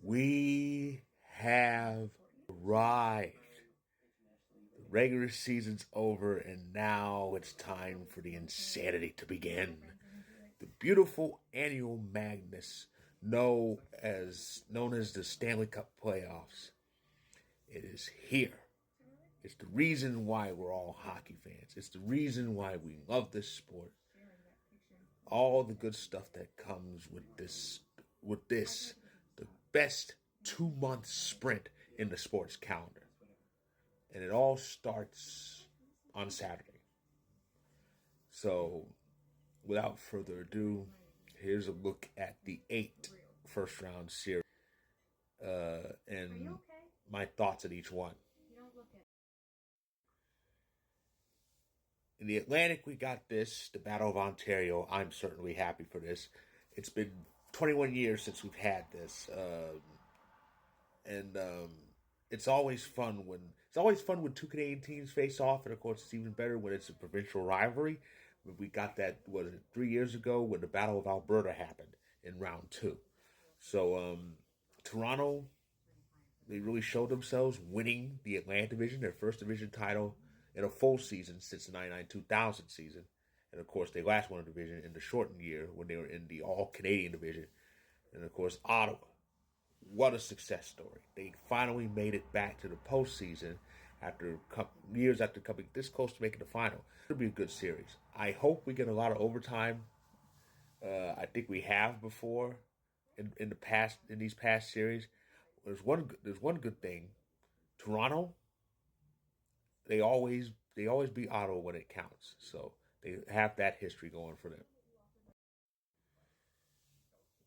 We have arrived. The regular season's over, and now it's time for the insanity to begin. The beautiful annual madness known as the Stanley Cup Playoffs. It is here. It's the reason why we're all hockey fans. It's the reason why we love this sport. All the good stuff that comes with this, the best 2 month sprint in the sports calendar. And it all starts on Saturday. So, without further ado, here's a look at the 8 first round series and my thoughts on each one. In the Atlantic, we got the Battle of Ontario. I'm certainly happy for this. It's been 21 years since we've had this, and it's always fun when two Canadian teams face off, and of course, it's even better when it's a provincial rivalry. We got that 3 years ago when the Battle of Alberta happened in round two. So Toronto, they really showed themselves winning the Atlantic Division, their first division title in a full season since the 99-2000 season. And of course, they last won a division in the shortened year when they were in the All Canadian division. And of course, Ottawa. What a success story. They finally made it back to the postseason after years after coming this close to making the final. It'll be a good series. I hope we get a lot of overtime. I think we have before in these past series. There's one good thing. Toronto, they always beat Ottawa when it counts. So they have that history going for them.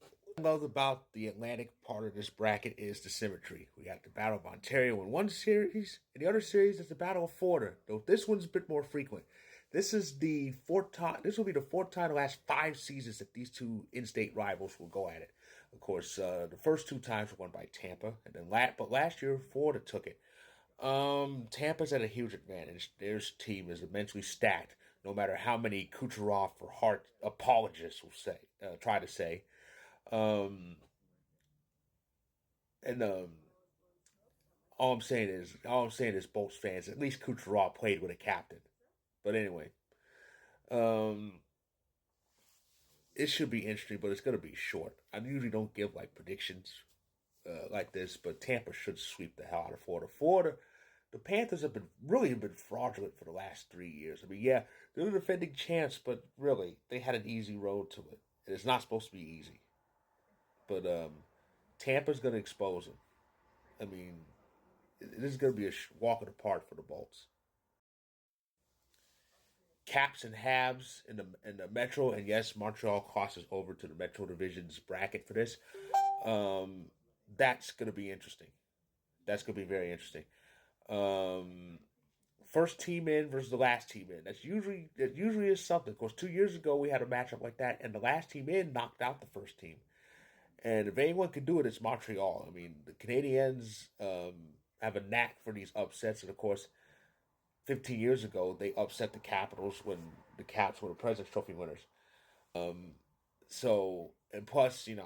What I love about the Atlantic part of this bracket is the symmetry. We got the Battle of Ontario in one series, and the other series is the Battle of Florida. Though this one's a bit more frequent. This is the fourth time. This will be the fourth time in the last 5 seasons that these two in-state rivals will go at it. Of course, the first 2 times were won by Tampa, and then but last year Florida took it. Tampa's at a huge advantage. Their team is immensely stacked, no matter how many Kucherov or Hart apologists will try to say. Um, and all I'm saying is, Bolts fans. At least Kucherov played with a captain. But anyway, um, it should be interesting, but it's going to be short. I usually don't give like predictions like this, but Tampa should sweep the hell out of Florida. Florida, the Panthers have been fraudulent for the last 3 years. I mean, yeah, they're the defending champs, but really, they had an easy road to it. And it's not supposed to be easy. But Tampa's going to expose them. I mean, this is going to be a walk in the park for the Bolts. Caps and halves in the Metro, and yes, Montreal crosses over to the Metro Division's bracket for this. Um, that's going to be interesting. That's going to be very interesting. Um, First team in versus the last team in. That usually is something. Of course, 2 years ago we had a matchup like that, and the last team in knocked out the first team. And if anyone can do it, it's Montreal. I mean, the Canadiens have a knack for these upsets, and of course, 15 years ago they upset the Capitals when the Caps were the President's Trophy winners. So, and plus, an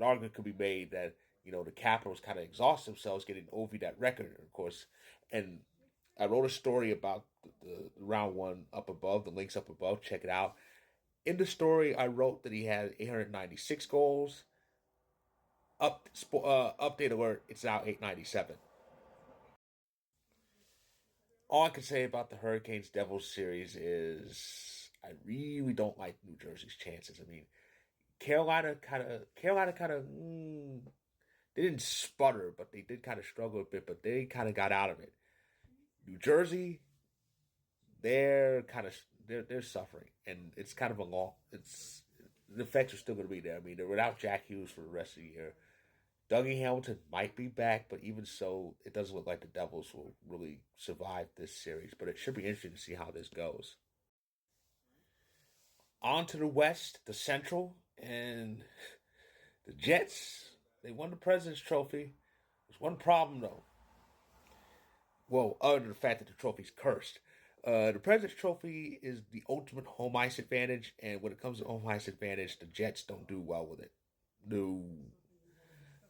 argument could be made that the Capitals kind of exhaust themselves getting over that record, of course. And I wrote a story about the round one up above, the links up above. Check it out. In the story, I wrote that he had 896 goals. Update alert! It's now 897. All I can say about the Hurricanes Devils series is I really don't like New Jersey's chances. I mean, Carolina kind of they didn't sputter, but they did kind of struggle a bit, but they kind of got out of it. New Jersey, they're suffering, and it's kind of a long. It's the effects are still going to be there. I mean, they're without Jack Hughes for the rest of the year. Dougie Hamilton might be back, but even so, it doesn't look like the Devils will really survive this series. But it should be interesting to see how this goes. On to the West, the Central, and the Jets. They won the President's Trophy. There's one problem though. Well, other than the fact that the trophy's cursed. The President's Trophy is the ultimate home ice advantage, and when it comes to home ice advantage, the Jets don't do well with it. No,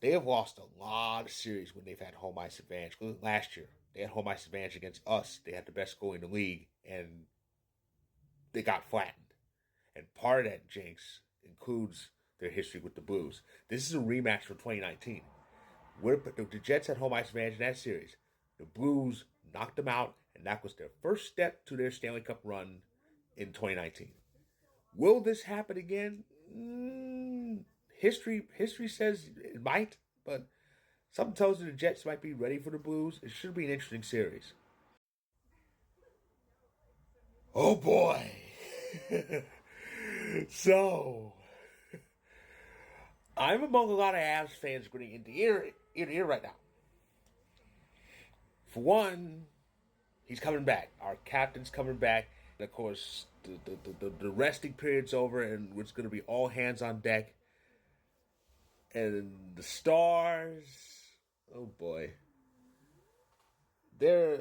they have lost a lot of series when they've had home ice advantage. Last year, they had home ice advantage against us. They had the best goal in the league, and they got flattened. And part of that jinx includes their history with the Blues. This is a rematch from 2019. The Jets had home ice advantage in that series. The Blues knocked them out, and that was their first step to their Stanley Cup run in 2019. Will this happen again? History says it might, but something tells me the Jets might be ready for the Blues. It should be an interesting series. Oh boy! So I'm among a lot of Avs fans grinning ear to ear right now. For one, he's coming back. Our captain's coming back. And of course, the resting period's over, and it's going to be all hands on deck. And the Stars, oh boy, they're.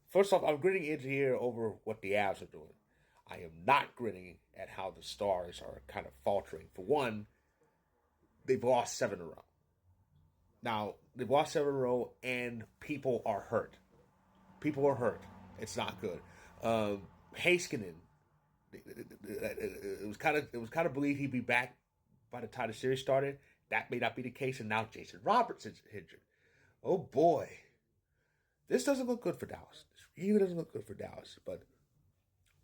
First off, I'm grinning ear to ear over what the Avs are doing. I am not grinning at how the Stars are kind of faltering. For one, they've lost 7 in a row. Now, they've lost 7 in a row, and people are hurt. People are hurt. It's not good. Heiskanen, it was kind of believed he'd be back by the time the series started. That may not be the case, and now Jason Robertson's injured. Oh boy, this doesn't look good for Dallas. This really doesn't look good for Dallas. But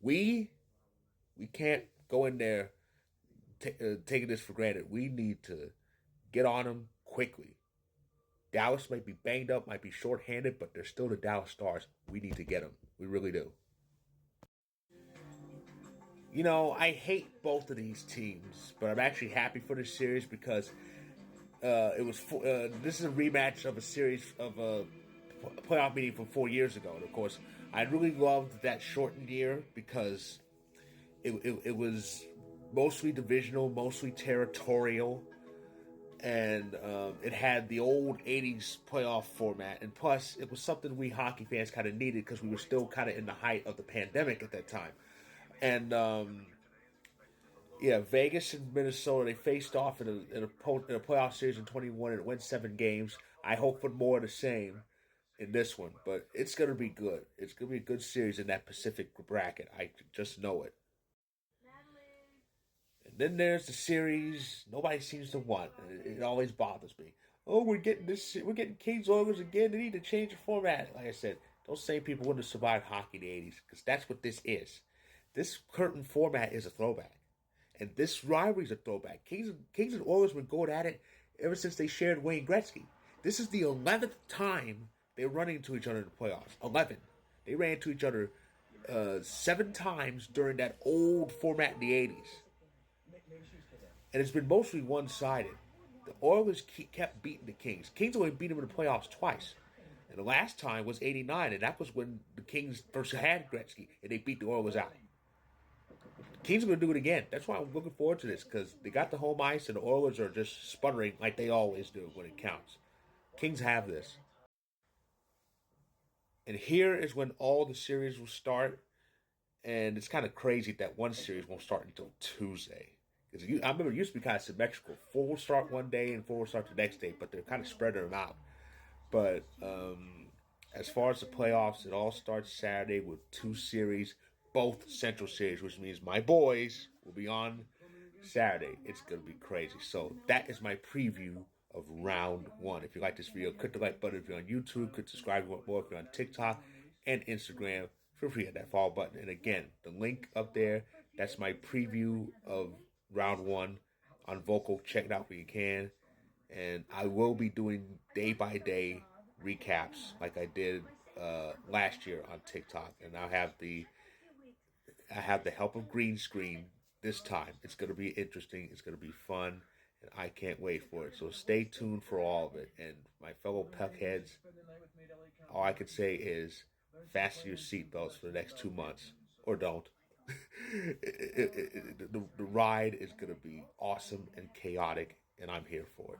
we can't go in there taking this for granted. We need to get on them quickly. Dallas might be banged up, might be shorthanded, but they're still the Dallas Stars. We need to get them. We really do. I hate both of these teams, but I'm actually happy for this series because this is a rematch of a series of a playoff meeting from 4 years ago. And of course, I really loved that shortened year because it was mostly divisional, mostly territorial, and it had the old 80s playoff format. And plus, it was something we hockey fans kind of needed because we were still kind of in the height of the pandemic at that time. And yeah, Vegas and Minnesota, they faced off in a playoff series in 21, and it went 7 games. I hope for more of the same in this one, but it's going to be good. It's going to be a good series in that Pacific bracket. I just know it. And then there's the series nobody seems to want. It always bothers me. Oh, we're getting this. We're getting Kings Oilers again. They need to change the format. Like I said, those same people wouldn't have survived hockey in the '80s because that's what this is. This current format is a throwback, and this rivalry is a throwback. Kings and Oilers been going at it ever since they shared Wayne Gretzky. This is the 11th time they're running into each other in the playoffs. 11. They ran into each other 7 times during that old format in the '80s. And it's been mostly one-sided. The Oilers kept beating the Kings. Kings only beat them in the playoffs twice. And the last time was '89, and that was when the Kings first had Gretzky, and they beat the Oilers out. The Kings are going to do it again. That's why I'm looking forward to this, because they got the home ice, and the Oilers are just sputtering like they always do when it counts. Kings have this. And here is when all the series will start. And it's kind of crazy that one series won't start until Tuesday. Because I remember it used to be kind of symmetrical. 4 will start one day and 4 will start the next day, but they're kind of spreading them out. But as far as the playoffs, it all starts Saturday with 2 series, both Central Series, which means my boys will be on Saturday. It's going to be crazy. So that is my preview of round 1. If you like this video, click the like button. If you're on YouTube, click subscribe if you want more. If you're on TikTok and Instagram, feel free to hit that follow button. And again, the link up there, that's my preview of round 1 on Vocal. Check it out when you can. And I will be doing day-by-day recaps like I did last year on TikTok. And I have the help of green screen this time. It's going to be interesting. It's going to be fun. And I can't wait for it. So stay tuned for all of it. And my fellow puckheads, all I can say is fasten your seatbelts for the next 2 months. Or don't. The ride is going to be awesome and chaotic. And I'm here for it.